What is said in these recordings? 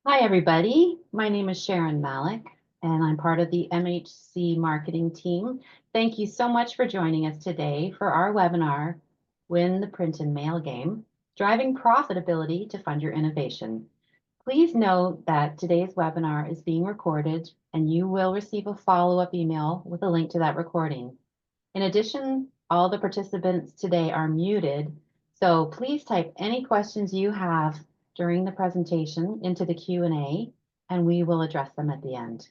Hi, everybody. My name is Sharon Malik, and I'm part of the MHC marketing team. Thank you so much for joining us today for our webinar, Win the Print and Mail Game, Driving Profitability to Fund Your Innovation. Please note that today's webinar is being recorded, and you will receive a follow-up email with a link to that recording. In addition, all the participants today are muted, so please type any questions you have during the presentation into the Q&A, and we will address them at the end.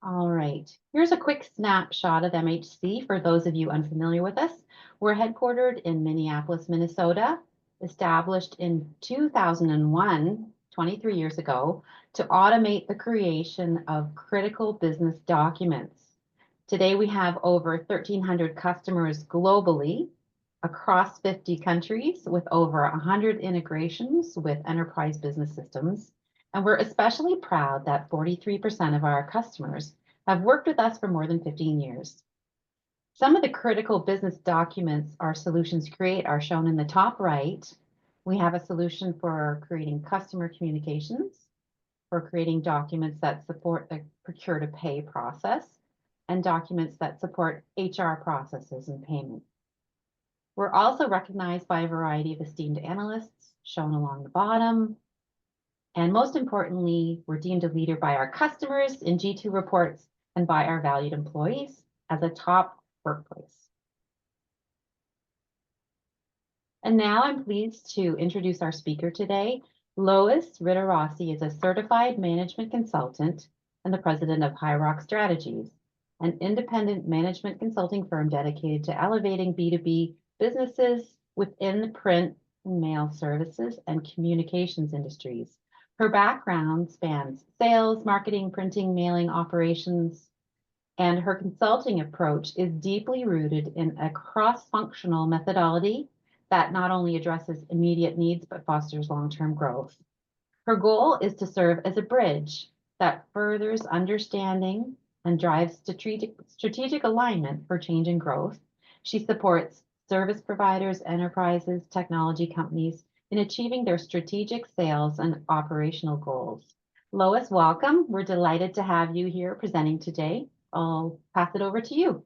All right, here's a quick snapshot of MHC for those of you unfamiliar with us. We're headquartered in Minneapolis, Minnesota, established in 2001, 23 years ago, to automate the creation of critical business documents. Today, we have over 1,300 customers globally across 50 countries with over 100 integrations with enterprise business systems. And we're especially proud that 43% of our customers have worked with us for more than 15 years. Some of the critical business documents our solutions create are shown in the top right. We have a solution for creating customer communications, for creating documents that support the procure to pay process, and documents that support HR processes and payment. We're also recognized by a variety of esteemed analysts shown along the bottom. And most importantly, we're deemed a leader by our customers in G2 reports and by our valued employees as a top workplace. And now I'm pleased to introduce our speaker today. Lois Ritarossi is a certified management consultant and the president of High Rock Strategies, an independent management consulting firm dedicated to elevating B2B businesses within the print and mail services and communications industries. Her background spans sales, marketing, printing, mailing operations, and her consulting approach is deeply rooted in a cross-functional methodology that not only addresses immediate needs but fosters long-term growth. Her goal is to serve as a bridge that furthers understanding and drives strategic alignment for change and growth. She supports service providers, enterprises, technology companies in achieving their strategic sales and operational goals. Lois, welcome. We're delighted to have you here presenting today. I'll pass it over to you.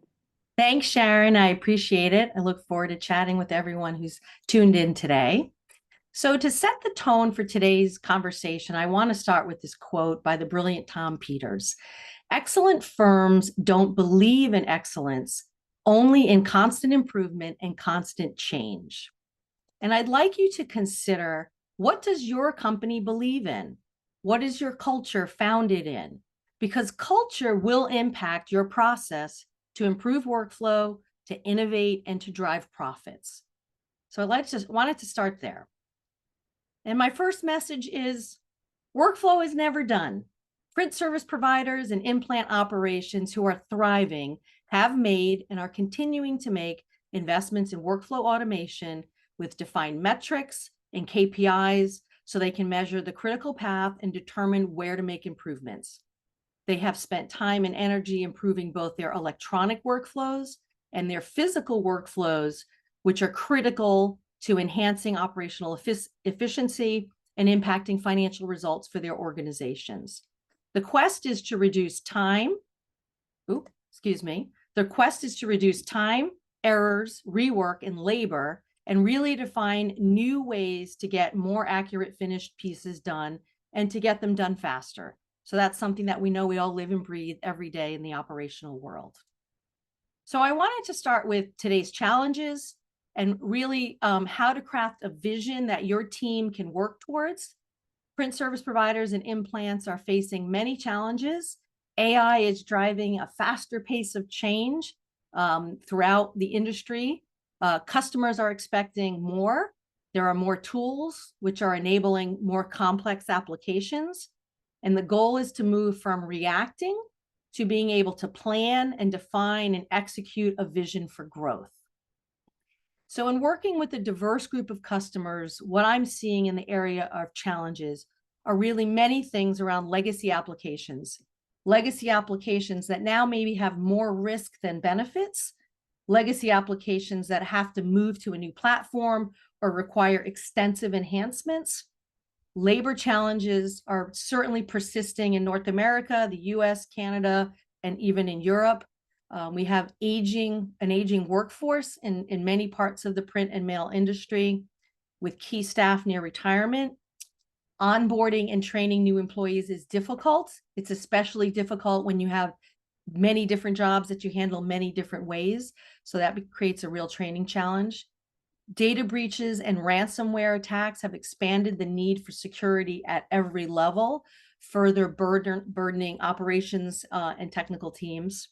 Thanks, Sharon. I appreciate it. I look forward to chatting with everyone who's tuned in today. So to set the tone for today's conversation, I want to start with this quote by the brilliant Tom Peters. Excellent firms don't believe in excellence, only in constant improvement and constant change. And I'd like you to consider, what does your company believe in? What is your culture founded in? Because culture will impact your process to improve workflow, to innovate, and to drive profits. So wanted to start there. And my first message is, workflow is never done. Print service providers and implant operations who are thriving have made and are continuing to make investments in workflow automation with defined metrics and KPIs so they can measure the critical path and determine where to make improvements. They have spent time and energy improving both their electronic workflows and their physical workflows, which are critical to enhancing operational efficiency and impacting financial results for their organizations. The quest is to reduce time. The quest is to reduce time, errors, rework, and labor, and really to find new ways to get more accurate finished pieces done and to get them done faster. So that's something that we know we all live and breathe every day in the operational world. So I wanted to start with today's challenges and really how to craft a vision that your team can work towards. Print service providers and implants are facing many challenges. AI is driving a faster pace of change throughout the industry. Customers are expecting more. There are more tools which are enabling more complex applications. And the goal is to move from reacting to being able to plan and define and execute a vision for growth. So in working with a diverse group of customers, what I'm seeing in the area of challenges are really many things around legacy applications that now maybe have more risk than benefits, legacy applications that have to move to a new platform or require extensive enhancements. Labor challenges are certainly persisting in North America, the US, Canada, and even in Europe. We have an aging workforce in many parts of the print and mail industry, with key staff near retirement. Onboarding and training new employees is difficult. It's especially difficult when you have many different jobs that you handle many different ways. So that creates a real training challenge. Data breaches and ransomware attacks have expanded the need for security at every level, further burdening operations and technical teams.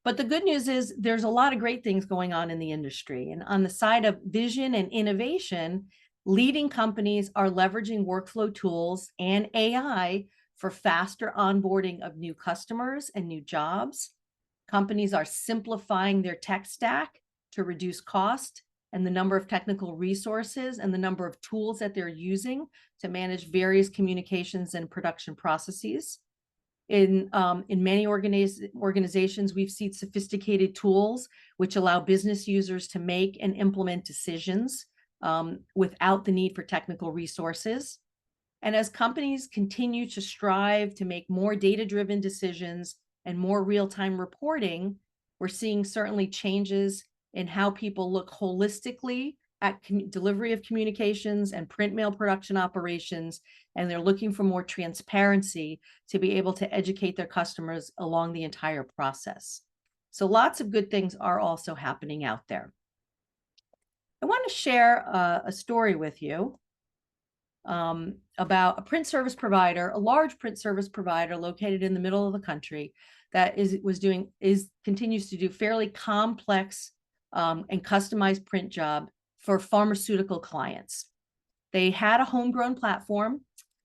But the good news is there's a lot of great things going on in the industry. And on the side of vision and innovation, leading companies are leveraging workflow tools and AI for faster onboarding of new customers and new jobs. Companies are simplifying their tech stack to reduce cost and the number of technical resources and the number of tools that they're using to manage various communications and production processes. In many organizations, we've seen sophisticated tools which allow business users to make and implement decisions without the need for technical resources. And as companies continue to strive to make more data-driven decisions and more real-time reporting, we're seeing certainly changes in how people look holistically at delivery of communications and print mail production operations, and they're looking for more transparency to be able to educate their customers along the entire process. So lots of good things are also happening out there. I want to share a story with you about a print service provider, a large print service provider located in the middle of the country that continues to do fairly complex and customized print job for pharmaceutical clients. They had a homegrown platform.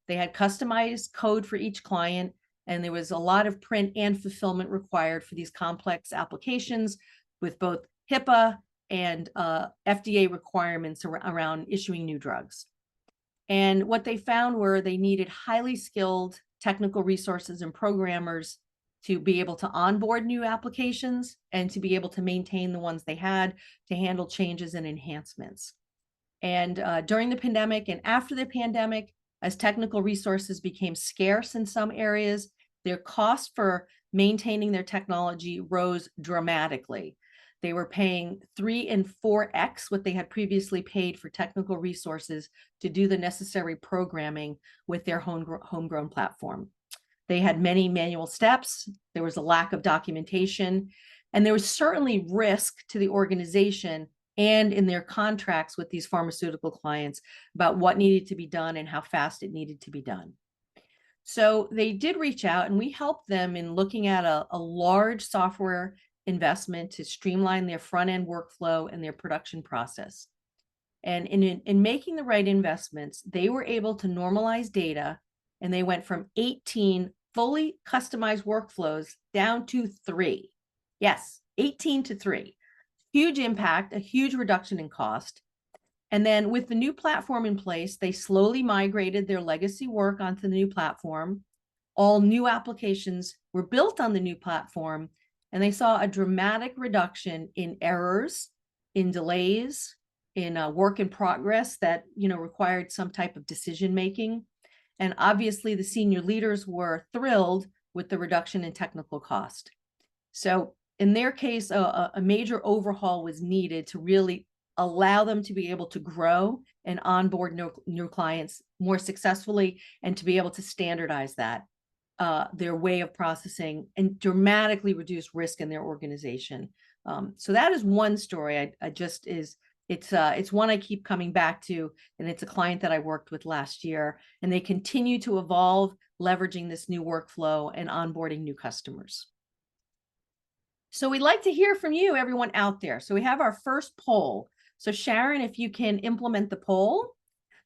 They had customized code for each client, and there was a lot of print and fulfillment required for these complex applications with both HIPAA and FDA requirements around issuing new drugs. And what they found were they needed highly skilled technical resources and programmers to be able to onboard new applications and to be able to maintain the ones they had, to handle changes and enhancements. And during the pandemic and after the pandemic, as technical resources became scarce in some areas, their cost for maintaining their technology rose dramatically. They were paying 3 and 4x what they had previously paid for technical resources to do the necessary programming with their homegrown platform. They had many manual steps. There was a lack of documentation, and there was certainly risk to the organization and in their contracts with these pharmaceutical clients about what needed to be done and how fast it needed to be done. So they did reach out, and we helped them in looking at a large software investment to streamline their front-end workflow and their production process. And in making the right investments, they were able to normalize data, and they went from 18 fully customized workflows down to 3. Yes, 18 to 3. Huge impact, a huge reduction in cost. And then with the new platform in place, they slowly migrated their legacy work onto the new platform. All new applications were built on the new platform, and they saw a dramatic reduction in errors, in delays, in work in progress that required some type of decision making. And obviously, the senior leaders were thrilled with the reduction in technical cost. So in their case, a major overhaul was needed to really allow them to be able to grow and onboard new clients more successfully, and to be able to standardize that, their way of processing, and dramatically reduce risk in their organization. So that is one story. It's one I keep coming back to, and it's a client that I worked with last year, and they continue to evolve, leveraging this new workflow and onboarding new customers. So we'd like to hear from you, everyone out there. So we have our first poll. So Sharon, if you can implement the poll.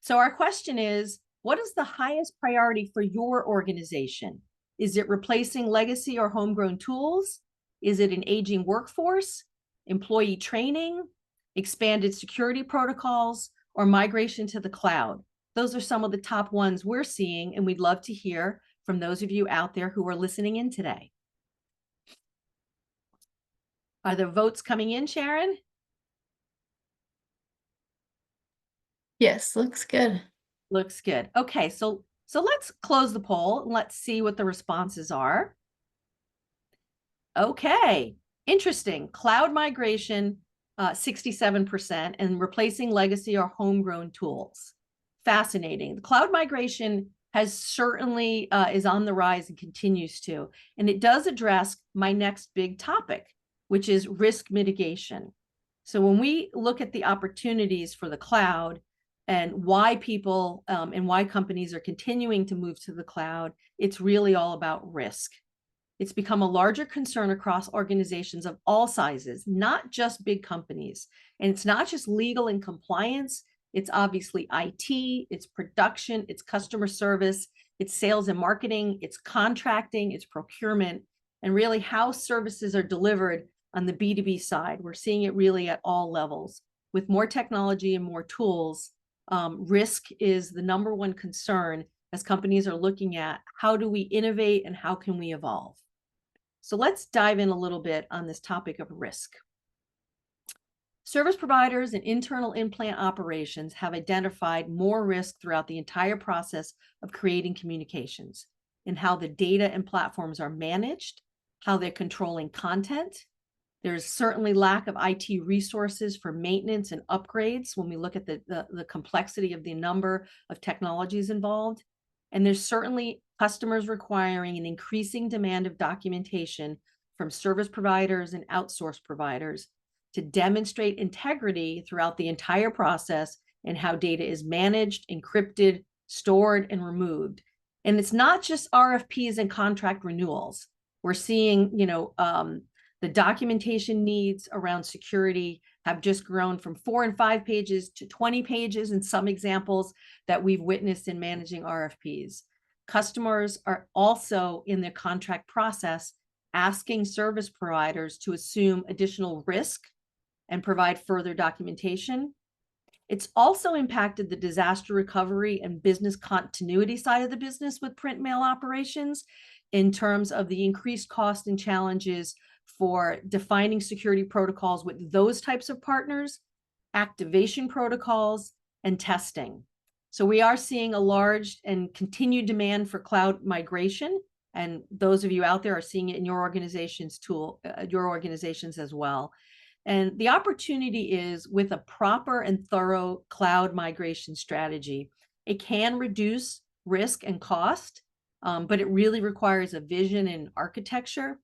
So our question is, what is the highest priority for your organization? Is it replacing legacy or homegrown tools? Is it an aging workforce, employee training, expanded security protocols, or migration to the cloud? Those are some of the top ones we're seeing, and we'd love to hear from those of you out there who are listening in today. Are the votes coming in, Sharon? Yes, looks good. Looks good. Okay, so let's close the poll and let's see what the responses are. Okay, interesting. Cloud migration, 67%, and replacing legacy or homegrown tools. Fascinating. The cloud migration has certainly is on the rise and continues to, and it does address my next big topic, which is risk mitigation. So when we look at the opportunities for the cloud and why people and why companies are continuing to move to the cloud, it's really all about risk. It's become a larger concern across organizations of all sizes, not just big companies. And it's not just legal and compliance. It's obviously IT, it's production, it's customer service, it's sales and marketing, it's contracting, it's procurement, and really how services are delivered on the B2B side. We're seeing it really at all levels. With more technology and more tools, risk is the number one concern as companies are looking at how do we innovate and how can we evolve. So let's dive in a little bit on this topic of risk. Service providers and internal implant operations have identified more risk throughout the entire process of creating communications in how the data and platforms are managed, how they're controlling content. There's certainly lack of IT resources for maintenance and upgrades when we look at the complexity of the number of technologies involved. And there's certainly customers requiring an increasing demand of documentation from service providers and outsource providers to demonstrate integrity throughout the entire process and how data is managed, encrypted, stored, and removed. And it's not just RFPs and contract renewals. We're seeing, the documentation needs around security have just grown from 4 and 5 pages to 20 pages in some examples that we've witnessed in managing RFPs. Customers are also in the contract process asking service providers to assume additional risk and provide further documentation. It's also impacted the disaster recovery and business continuity side of the business with print mail operations in terms of the increased cost and challenges for defining security protocols with those types of partners, activation protocols, and testing. So we are seeing a large and continued demand for cloud migration, and those of you out there are seeing it in your organizations as well. And the opportunity is with a proper and thorough cloud migration strategy, it can reduce risk and cost, but it really requires a vision and architecture.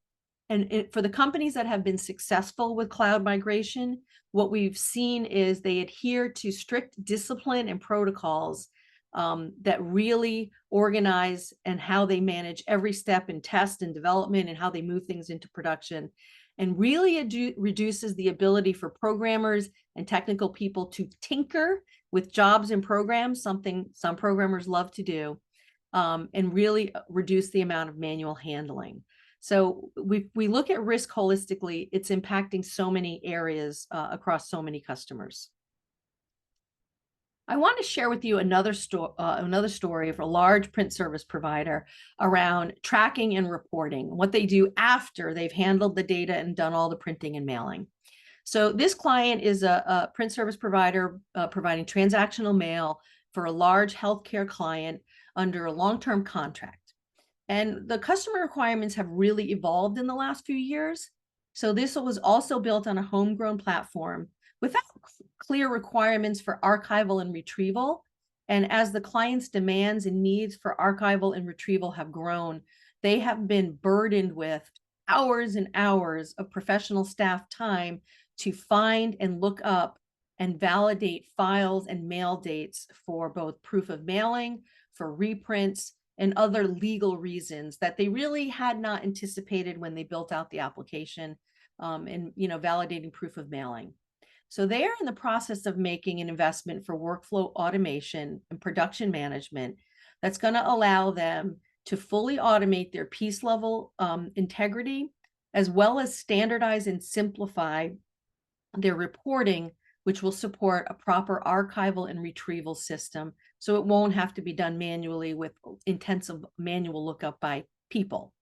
And for the companies that have been successful with cloud migration, what we've seen is they adhere to strict discipline and protocols that really organize and how they manage every step in test and development and how they move things into production, and really reduces the ability for programmers and technical people to tinker with jobs and programs, something some programmers love to do, and really reduce the amount of manual handling. So we look at risk holistically. It's impacting so many areas across so many customers. I want to share with you another story of a large print service provider around tracking and reporting, what they do after they've handled the data and done all the printing and mailing. So this client is a print service provider providing transactional mail for a large healthcare client under a long-term contract. And the customer requirements have really evolved in the last few years. So this was also built on a homegrown platform without clear requirements for archival and retrieval. And as the client's demands and needs for archival and retrieval have grown, they have been burdened with hours and hours of professional staff time to find and look up and validate files and mail dates for both proof of mailing, for reprints, and other legal reasons that they really had not anticipated when they built out the application and validating proof of mailing. So they are in the process of making an investment for workflow automation and production management that's going to allow them to fully automate their piece level integrity, as well as standardize and simplify their reporting, which will support a proper archival and retrieval system. So it won't have to be done manually with intensive manual lookup by people.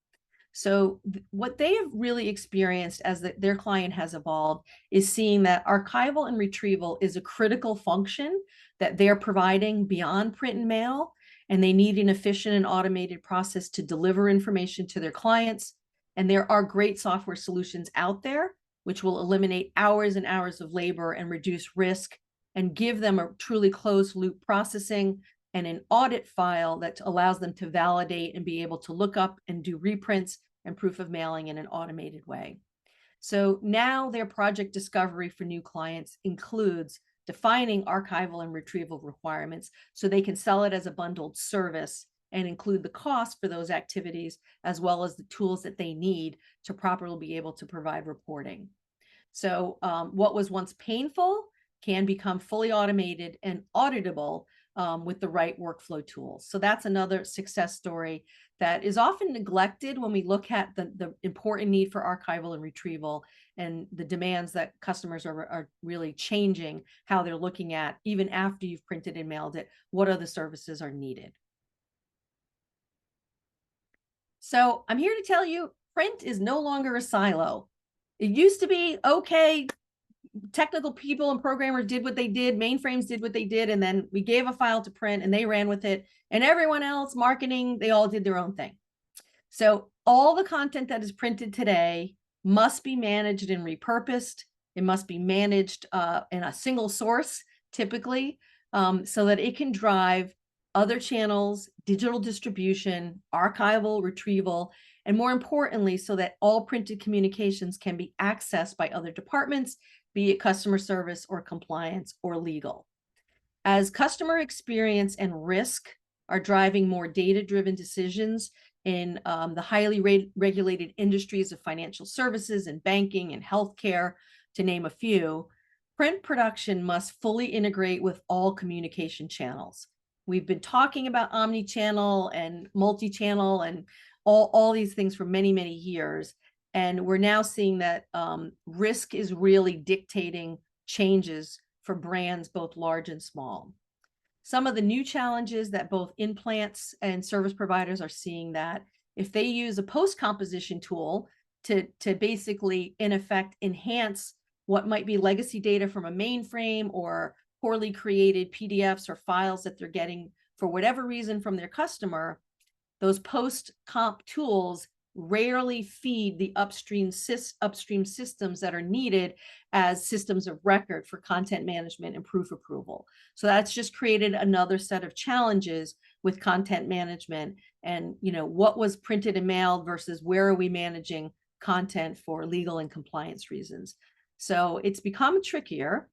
So what they have really experienced as their client has evolved is seeing that archival and retrieval is a critical function that they're providing beyond print and mail, and they need an efficient and automated process to deliver information to their clients. And there are great software solutions out there which will eliminate hours and hours of labor and reduce risk and give them a truly closed loop processing and an audit file that allows them to validate and be able to look up and do reprints and proof of mailing in an automated way. So now their project discovery for new clients includes defining archival and retrieval requirements so they can sell it as a bundled service and include the cost for those activities, as well as the tools that they need to properly be able to provide reporting. So what was once painful can become fully automated and auditable with the right workflow tools. So that's another success story that is often neglected when we look at the important need for archival and retrieval and the demands that customers are really changing how they're looking at, even after you've printed and mailed it, what other services are needed. So I'm here to tell you, print is no longer a silo. It used to be, okay, technical people and programmers did what they did, mainframes did what they did, and then we gave a file to print and they ran with it, and everyone else, marketing, they all did their own thing. So all the content that is printed today must be managed and repurposed. It must be managed in a single source, typically, so that it can drive other channels, digital distribution, archival, retrieval, and more importantly, so that all printed communications can be accessed by other departments, be it customer service or compliance or legal. As customer experience and risk are driving more data-driven decisions in the highly regulated industries of financial services and banking and healthcare, to name a few, print production must fully integrate with all communication channels. We've been talking about omni-channel and multi-channel and all these things for many, many years. And we're now seeing that risk is really dictating changes for brands, both large and small. Some of the new challenges that both implants and service providers are seeing, that if they use a post-composition tool to basically, in effect, enhance what might be legacy data from a mainframe or poorly created PDFs or files that they're getting for whatever reason from their customer, those post-comp tools rarely feed the upstream systems that are needed as systems of record for content management and proof approval. So that's just created another set of challenges with content management and, you know, what was printed and mailed versus where are we managing content for legal and compliance reasons. So it's become trickier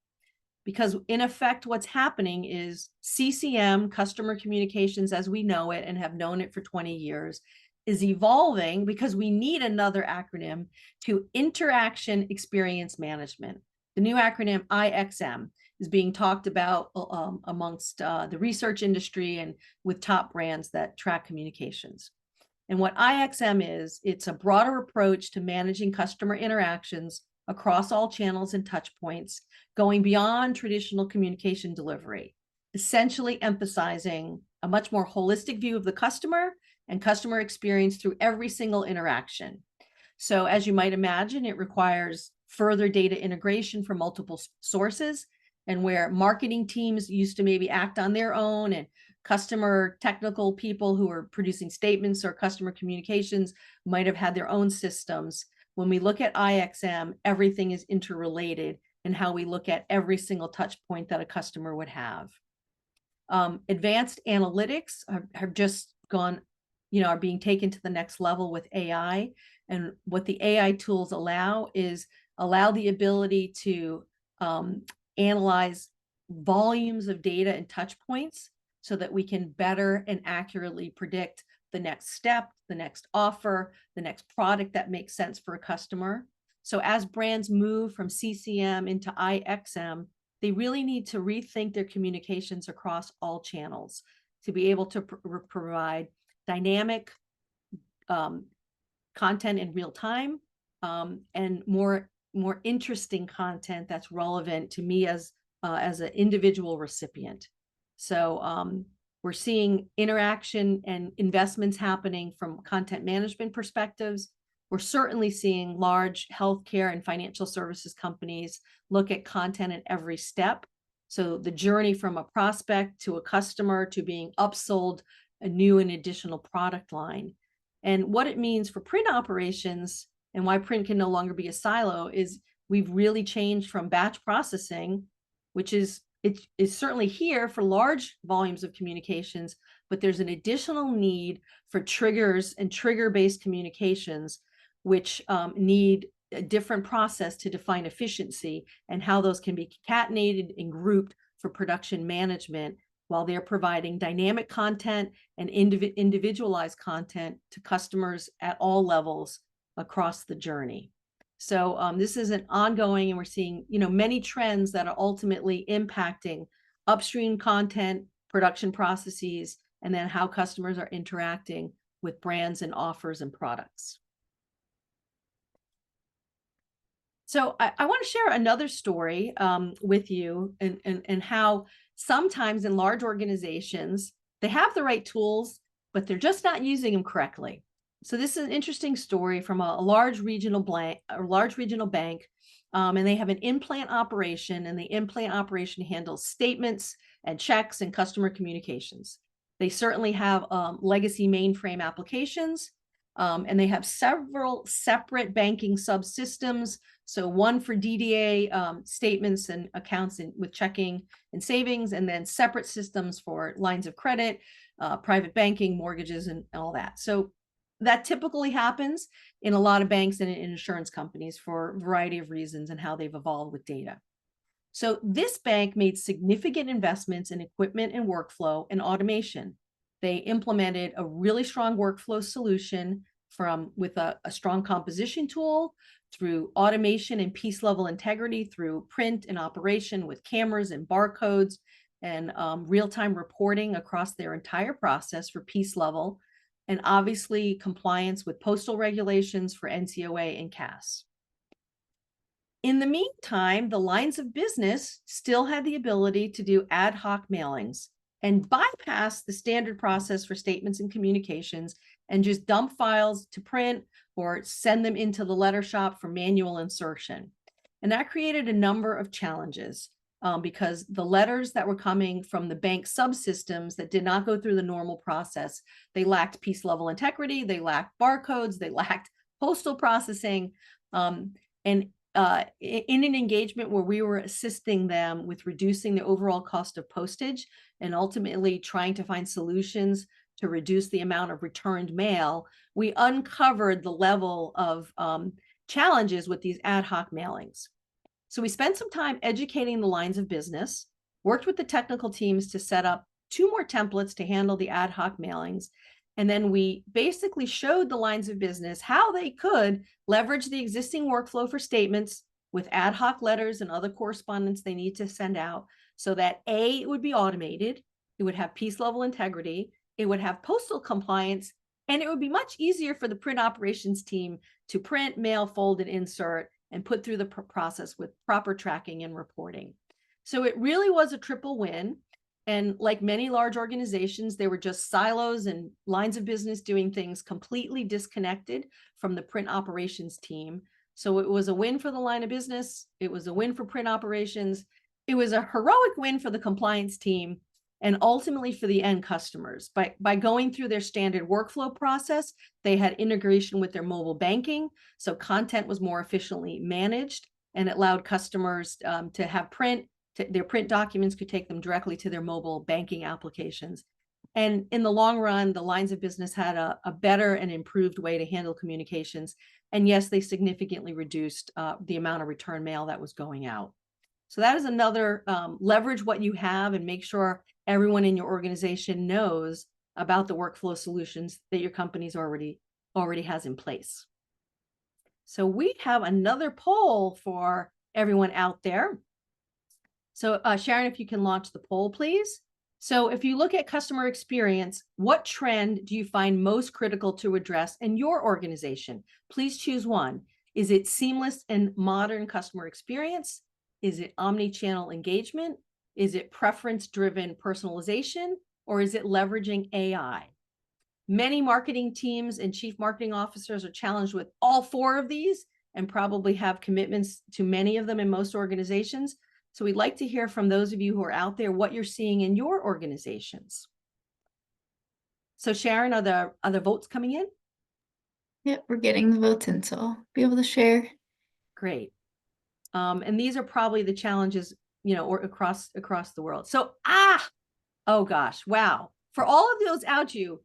because in effect, what's happening is CCM, customer communications as we know it and have known it for 20 years, is evolving because we need another acronym to interaction experience management. The new acronym IXM is being talked about amongst the research industry and with top brands that track communications. And what IXM is, it's a broader approach to managing customer interactions across all channels and touch points, going beyond traditional communication delivery, essentially emphasizing a much more holistic view of the customer and customer experience through every single interaction. So as you might imagine, it requires further data integration from multiple sources, and where marketing teams used to maybe act on their own and customer technical people who are producing statements or customer communications might have had their own systems. When we look at IXM, everything is interrelated in how we look at every single touch point that a customer would have. Advanced analytics have just gone, are being taken to the next level with AI. And what the AI tools allow the ability to analyze volumes of data and touch points so that we can better and accurately predict the next step, the next offer, the next product that makes sense for a customer. So as brands move from CCM into IXM, they really need to rethink their communications across all channels to be able to provide dynamic content in real time and more interesting content that's relevant to me as an individual recipient. So We're seeing interaction and investments happening from content management perspectives. We're certainly seeing large healthcare and financial services companies look at content at every step. So the journey from a prospect to a customer to being upsold a new and additional product line. And what it means for print operations and why print can no longer be a silo is we've really changed from batch processing, which is certainly here for large volumes of communications, but there's an additional need for triggers and trigger-based communications, which need a different process to define efficiency and how those can be concatenated and grouped for production management while they're providing dynamic content and individualized content to customers at all levels across the journey. So this is an ongoing, and we're seeing, many trends that are ultimately impacting upstream content, production processes, and then how customers are interacting with brands and offers and products. So I want to share another story with you and how sometimes in large organizations, they have the right tools, but they're just not using them correctly. So this is an interesting story from a large regional bank, and they have an in-plant operation, and the in-plant operation handles statements and checks and customer communications. They certainly have legacy mainframe applications, and they have several separate banking subsystems. So one for DDA statements and accounts with checking and savings, and then separate systems for lines of credit, private banking, mortgages, and all that. So that typically happens in a lot of banks and in insurance companies for a variety of reasons and how they've evolved with data. So this bank made significant investments in equipment and workflow and automation. They implemented a really strong workflow solution with a strong composition tool, through automation and piece level integrity, through print and operation with cameras and barcodes, and real-time reporting across their entire process for piece level, and obviously compliance with postal regulations for NCOA and CAS. In the meantime, the lines of business still had the ability to do ad hoc mailings and bypass the standard process for statements and communications and just dump files to print or send them into the letter shop for manual insertion. And that created a number of challenges because the letters that were coming from the bank subsystems that did not go through the normal process, they lacked piece level integrity, they lacked barcodes, they lacked postal processing. In an engagement where we were assisting them with reducing the overall cost of postage and ultimately trying to find solutions to reduce the amount of returned mail, we uncovered the level of challenges with these ad hoc mailings. So we spent some time educating the lines of business, worked with the technical teams to set up 2 more templates to handle the ad hoc mailings. And then we basically showed the lines of business how they could leverage the existing workflow for statements with ad hoc letters and other correspondence they need to send out so that A, it would be automated, it would have piece level integrity, it would have postal compliance, and it would be much easier for the print operations team to print, mail, fold, and insert and put through the process with proper tracking and reporting. So it really was a triple win. And like many large organizations, they were just silos and lines of business doing things completely disconnected from the print operations team. So it was a win for the line of business. It was a win for print operations. It was a heroic win for the compliance team and ultimately for the end customers. By going through their standard workflow process, they had integration with their mobile banking. So content was more efficiently managed and it allowed customers to have their print documents could take them directly to their mobile banking applications. And in the long run, the lines of business had a better and improved way to handle communications. And yes, they significantly reduced the amount of return mail that was going out. So that is another leverage what you have and make sure everyone in your organization knows about the workflow solutions that your company's already has in place. So we have another poll for everyone out there. So Sharon, if you can launch the poll, please. So if you look at customer experience, what trend do you find most critical to address in your organization? Please choose one. Is it seamless and modern customer experience? Is it omni-channel engagement? Is it preference-driven personalization? or is it leveraging AI? Many marketing teams and chief marketing officers are challenged with all four of these and probably have commitments to many of them in most organizations. So we'd like to hear from those of you who are out there what you're seeing in your organizations. So Sharon, are the votes coming in? Yep, we're getting the votes in, so I'll be able to share. Great. And these are probably the challenges, or across the world. So, oh gosh, wow. For all of those out you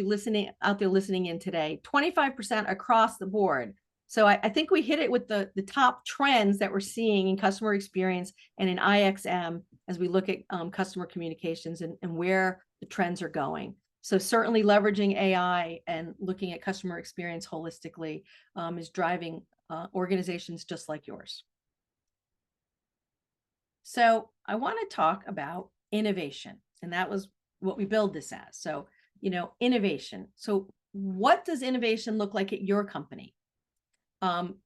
listening in today, 25% across the board. So I think we hit it with the top trends that we're seeing in customer experience and in IXM as we look at customer communications and where the trends are going. So certainly leveraging AI and looking at customer experience holistically is driving organizations just like yours. So I want to talk about innovation, and that was what we build this as. So, innovation. So what does innovation look like at your company?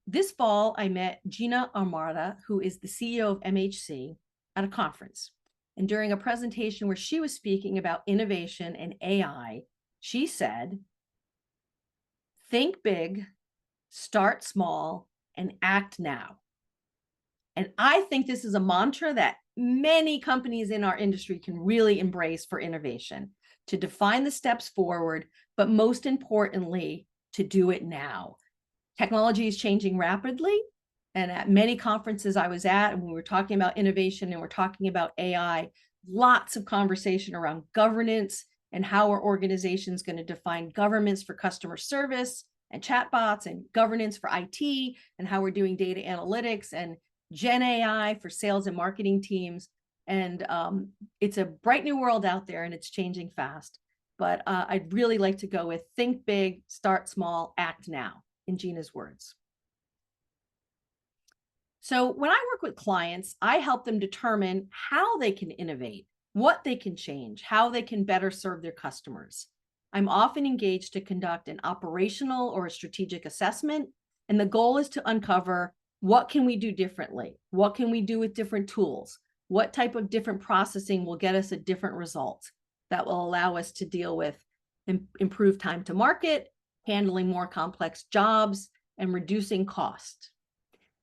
This fall, I met Gina Armada, who is the CEO of MHC, at a conference. And during a presentation where she was speaking about innovation and AI, she said, think big, start small, and act now. And I think this is a mantra that many companies in our industry can really embrace for innovation, to define the steps forward, but most importantly, to do it now. Technology is changing rapidly. And at many conferences I was at, and we were talking about innovation and we're talking about AI, lots of conversation around governance and how our organization is going to define governance for customer service and chatbots, and governance for IT, and how we're doing data analytics and Gen AI for sales and marketing teams. And it's a bright new world out there, and it's changing fast. But I'd really like to go with think big, start small, act now, in Gina's words. So when I work with clients, I help them determine how they can innovate, what they can change, how they can better serve their customers. I'm often engaged to conduct an operational or a strategic assessment, and the goal is to uncover what can we do differently? What can we do with different tools? What type of different processing will get us a different result that will allow us to deal with improved time to market, handling more complex jobs, and reducing cost.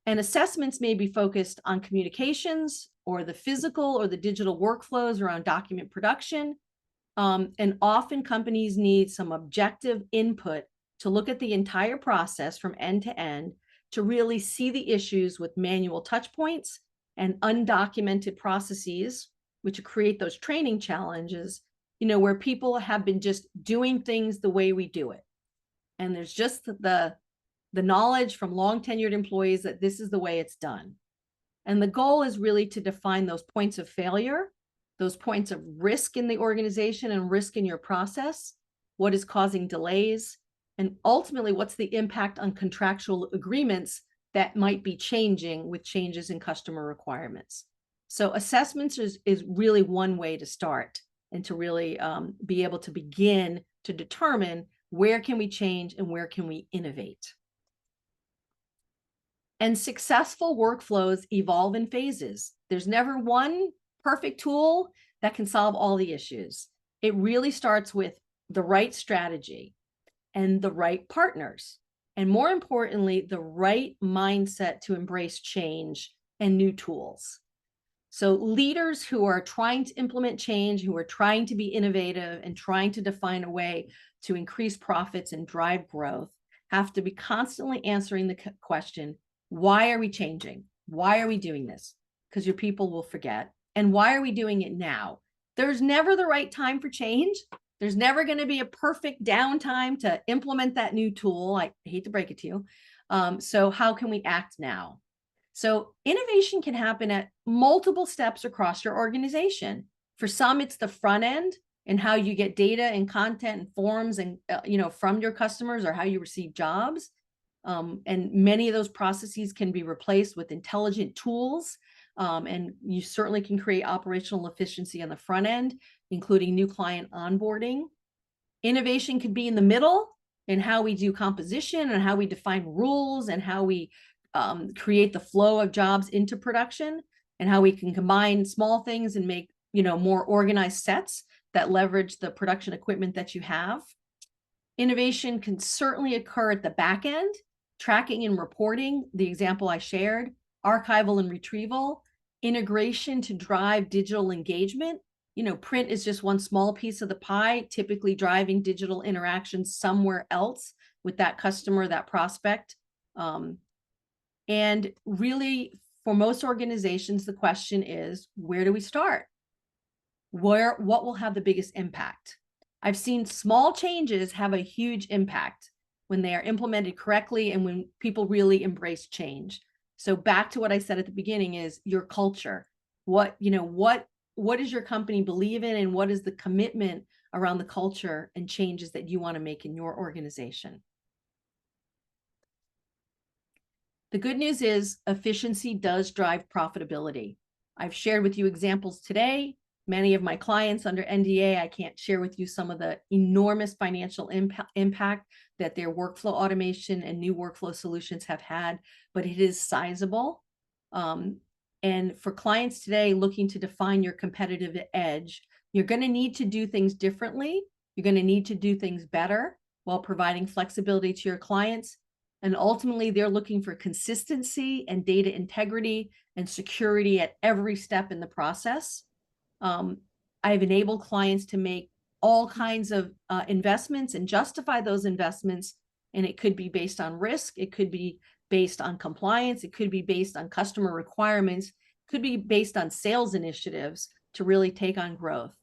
And assessments may be focused on communications or the physical or the digital workflows around document production. And often companies need some objective input to look at the entire process from end to end to really see the issues with manual touch points and undocumented processes, which create those training challenges, where people have been just doing things the way we do it. And there's just the knowledge from long tenured employees that this is the way it's done. And the goal is really to define those points of failure, those points of risk in the organization and risk in your process, what is causing delays, and ultimately what's the impact on contractual agreements that might be changing with changes in customer requirements. So assessments is really one way to start and to really be able to begin to determine where can we change and where can we innovate. And successful workflows evolve in phases. There's never one perfect tool that can solve all the issues. It really starts with the right strategy and the right partners, and more importantly, the right mindset to embrace change and new tools. So leaders who are trying to implement change, who are trying to be innovative and trying to define a way to increase profits and drive growth, have to be constantly answering the question, why are we changing? Why are we doing this? Because your people will forget. And why are we doing it now? There's never the right time for change. There's never going to be a perfect downtime to implement that new tool. I hate to break it to you. So how can we act now? So innovation can happen at multiple steps across your organization. For some, it's the front end and how you get data and content and forms and from your customers, or how you receive jobs. And many of those processes can be replaced with intelligent tools. And you certainly can create operational efficiency on the front end, including new client onboarding. Innovation could be in the middle in how we do composition and how we define rules and how we create the flow of jobs into production, and how we can combine small things and make more organized sets that leverage the production equipment that you have. Innovation can certainly occur at the back end, tracking and reporting, the example I shared, archival and retrieval, integration to drive digital engagement. Print is just one small piece of the pie, typically driving digital interactions somewhere else with that customer, that prospect. And really, for most organizations, the question is, where do we start? What will have the biggest impact? I've seen small changes have a huge impact when they are implemented correctly and when people really embrace change. So back to what I said at the beginning is your culture. What does your company believe in, and what is the commitment around the culture and changes that you want to make in your organization? The good news is efficiency does drive profitability. I've shared with you examples today. Many of my clients under NDA, I can't share with you some of the enormous financial impact that their workflow automation and new workflow solutions have had, but it is sizable. And for clients today looking to define your competitive edge, you're going to need to do things differently. You're going to need to do things better while providing flexibility to your clients. And ultimately, they're looking for consistency and data integrity and security at every step in the process. I've enabled clients to make all kinds of investments and justify those investments. And it could be based on risk. It could be based on compliance. It could be based on customer requirements. It could be based on sales initiatives to really take on growth.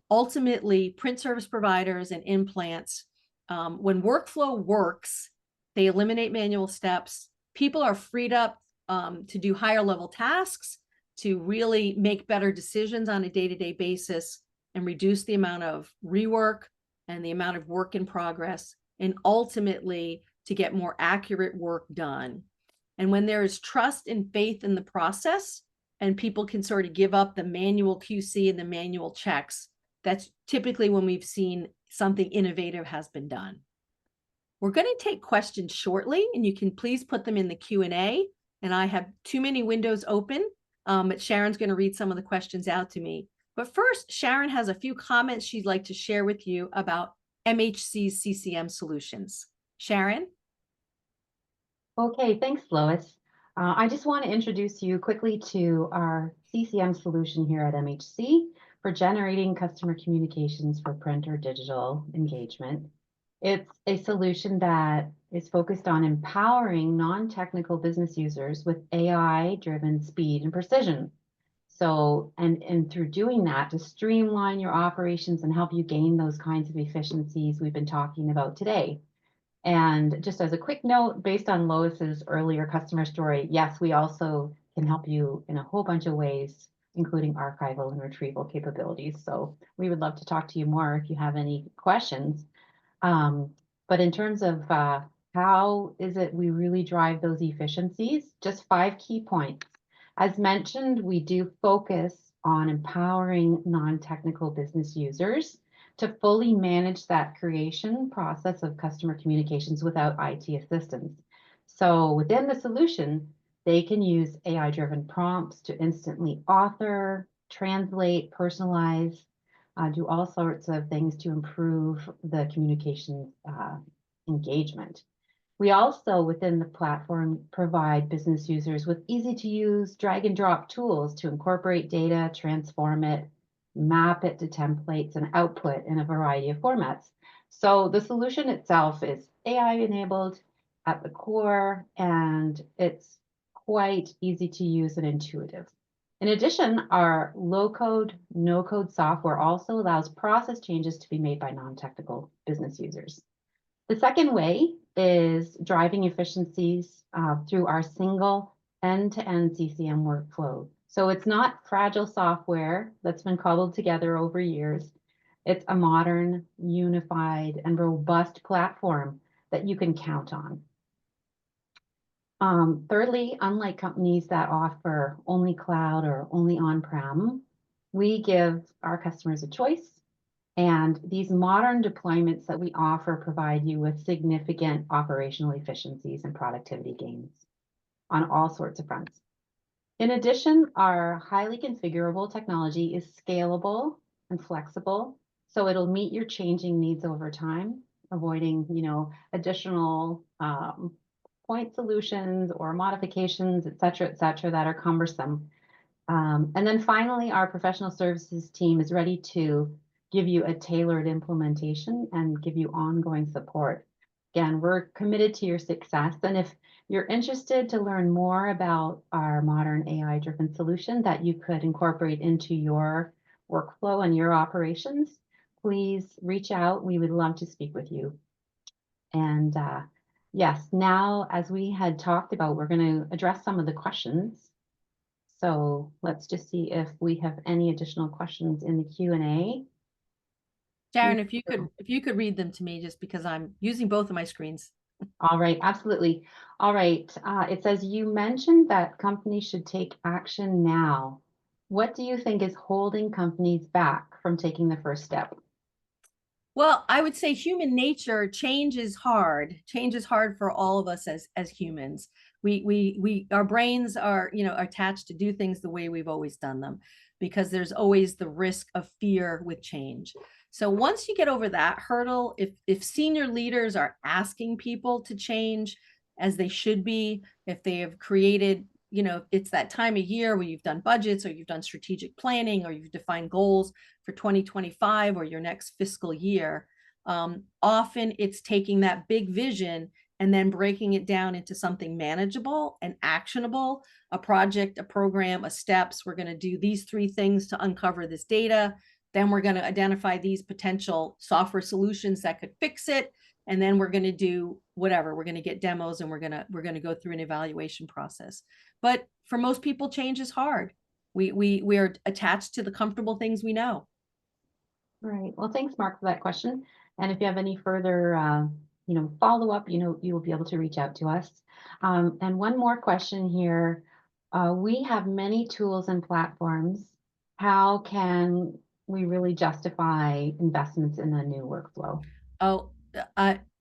Ultimately, print service providers and implants, when workflow works, they eliminate manual steps. People are freed up to do higher level tasks, to really make better decisions on a day-to-day basis and reduce the amount of rework and the amount of work in progress, and ultimately to get more accurate work done. And when there is trust and faith in the process, and people can sort of give up the manual QC and the manual checks, that's typically when we've seen something innovative has been done. We're going to take questions shortly, and you can please put them in the Q&A. And I have too many windows open, but Sharon's going to read some of the questions out to me. But first, Sharon has a few comments she'd like to share with you about MHC's CCM solutions. Sharon? Okay, thanks, Lois. I just want to introduce you quickly to our CCM solution here at MHC for generating customer communications for print or digital engagement. It's a solution that is focused on empowering non-technical business users with AI-driven speed and precision. So, and through doing that, to streamline your operations and help you gain those kinds of efficiencies we've been talking about today. And just as a quick note, based on Lois's earlier customer story, yes, we also can help you in a whole bunch of ways, including archival and retrieval capabilities. So we would love to talk to you more if you have any questions. But in terms of how is it we really drive those efficiencies, just 5 key points. As mentioned, we do focus on empowering non-technical business users to fully manage that creation process of customer communications without IT assistance. So within the solution, they can use AI-driven prompts to instantly author, translate, personalize, do all sorts of things to improve the communication engagement. We also, within the platform, provide business users with easy-to-use drag and drop tools to incorporate data, transform it, map it to templates, and output in a variety of formats. So the solution itself is AI-enabled at the core, and it's quite easy to use and intuitive. In addition, our low-code, no-code software also allows process changes to be made by non-technical business users. The second way is driving efficiencies through our single end-to-end CCM workflow. So it's not fragile software that's been cobbled together over years. It's a modern, unified, and robust platform that you can count on. Thirdly, unlike companies that offer only cloud or only on-prem, we give our customers a choice. And these modern deployments that we offer provide you with significant operational efficiencies and productivity gains on all sorts of fronts. In addition, our highly configurable technology is scalable and flexible, so it'll meet your changing needs over time, avoiding, additional point solutions or modifications, et cetera, that are cumbersome. And then finally, our professional services team is ready to give you a tailored implementation and give you ongoing support. Again, we're committed to your success. And if you're interested to learn more about our modern AI-driven solution that you could incorporate into your workflow and your operations, please reach out. We would love to speak with you. And yes, now, as we had talked about, we're going to address some of the questions. So let's just see if we have any additional questions in the Q&A. Sharon, if you could read them to me, just because I'm using both of my screens. All right, absolutely. All right, it says you mentioned that companies should take action now. What do you think is holding companies back from taking the first step? Well, I would say human nature, change is hard. Change is hard for all of us as humans. Our brains are, attached to do things the way we've always done them, because there's always the risk of fear with change. So once you get over that hurdle, if senior leaders are asking people to change as they should be, if they have created, it's that time of year where you've done budgets, or you've done strategic planning, or you've defined goals for 2025 or your next fiscal year, often it's taking that big vision and then breaking it down into something manageable and actionable, a project, a program, a steps. We're going to do these 3 things to uncover this data. Then we're going to identify these potential software solutions that could fix it. And then we're going to do whatever. We're going to get demos, and we're going to go through an evaluation process. But for most people, change is hard. We are attached to the comfortable things we know. Right. Well, thanks, Mark, for that question. And if you have any further, follow up, you will be able to reach out to us. And one more question here. We have many tools and platforms. How can we really justify investments in a new workflow? Oh,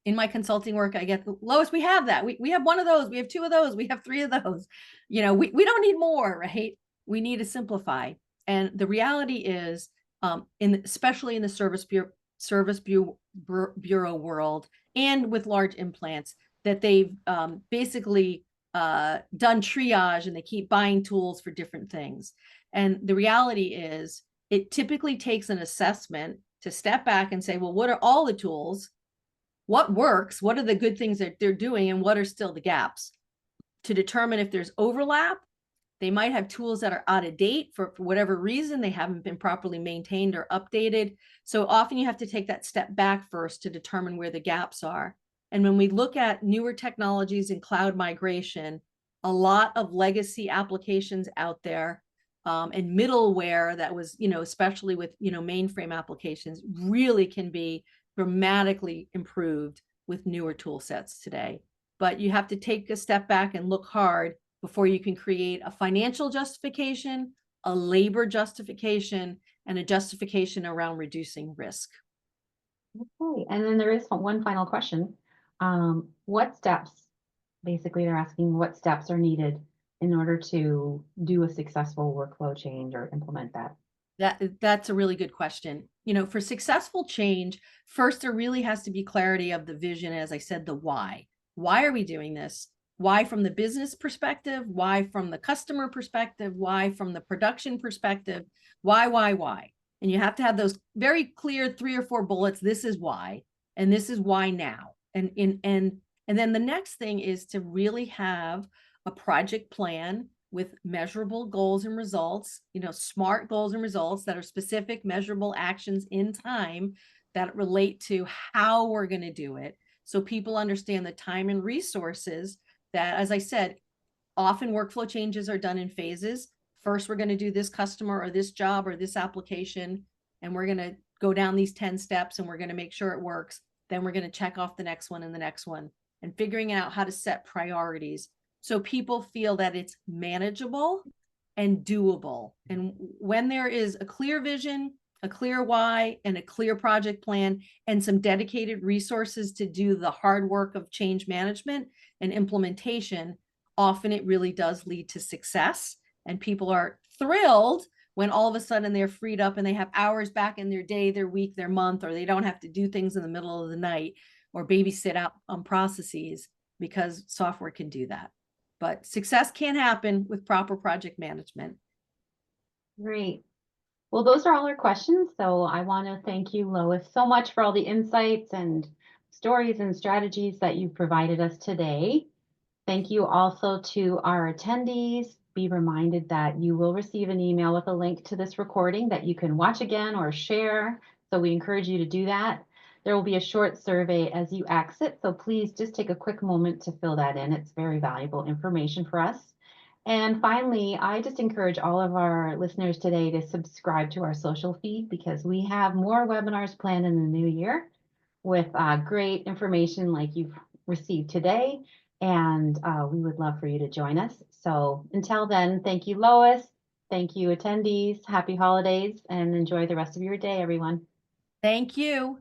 in my consulting work, I get, Lois, we have that. We have 1 of those. We have 2 of those. We have 3 of those. We don't need more, right? We need to simplify. And the reality is, especially in the service bureau world, and with large implants, that they've basically done triage, and they keep buying tools for different things. And the reality is, it typically takes an assessment to step back and say, well, what are all the tools? What works? What are the good things that they're doing? And what are still the gaps? To determine if there's overlap. They might have tools that are out of date for whatever reason. They haven't been properly maintained or updated. So often you have to take that step back first to determine where the gaps are. And when we look at newer technologies and cloud migration, a lot of legacy applications out there, and middleware that was, especially with, mainframe applications, really can be dramatically improved with newer tool sets today. But you have to take a step back and look hard before you can create a financial justification, a labor justification, and a justification around reducing risk. Okay, and then there is one final question. What steps, basically they're asking what steps are needed in order to do a successful workflow change or implement that? That's a really good question. For successful change, first, there really has to be clarity of the vision. As I said, the why. Why are we doing this? Why from the business perspective? Why from the customer perspective? Why from the production perspective? Why? And you have to have those very clear 3 or 4 bullets. This is why, and this is why now. And then the next thing is to really have a project plan with measurable goals and results, smart goals and results that are specific, measurable actions in time that relate to how we're going to do it. So people understand the time and resources that, as I said, often workflow changes are done in phases. First, we're going to do this customer or this job or this application, and we're going to go down these 10 steps, and we're going to make sure it works. Then we're going to check off the next one and the next one, and figuring out how to set priorities so people feel that it's manageable and doable. And when there is a clear vision, a clear why, and a clear project plan, and some dedicated resources to do the hard work of change management and implementation, often it really does lead to success. And people are thrilled when all of a sudden they're freed up and they have hours back in their day, their week, their month, or they don't have to do things in the middle of the night or babysit out on processes, because software can do that. But success can happen with proper project management. Great. Well, those are all our questions. So I want to thank you, Lois, so much for all the insights and stories and strategies that you've provided us today. Thank you also to our attendees. Be reminded that you will receive an email with a link to this recording that you can watch again or share. So we encourage you to do that. There will be a short survey as you exit, so please just take a quick moment to fill that in. It's very valuable information for us. And finally, I just encourage all of our listeners today to subscribe to our social feed, because we have more webinars planned in the new year with great information like you've received today. And we would love for you to join us. So until then, thank you, Lois. Thank you, attendees. Happy holidays and enjoy the rest of your day, everyone. Thank you.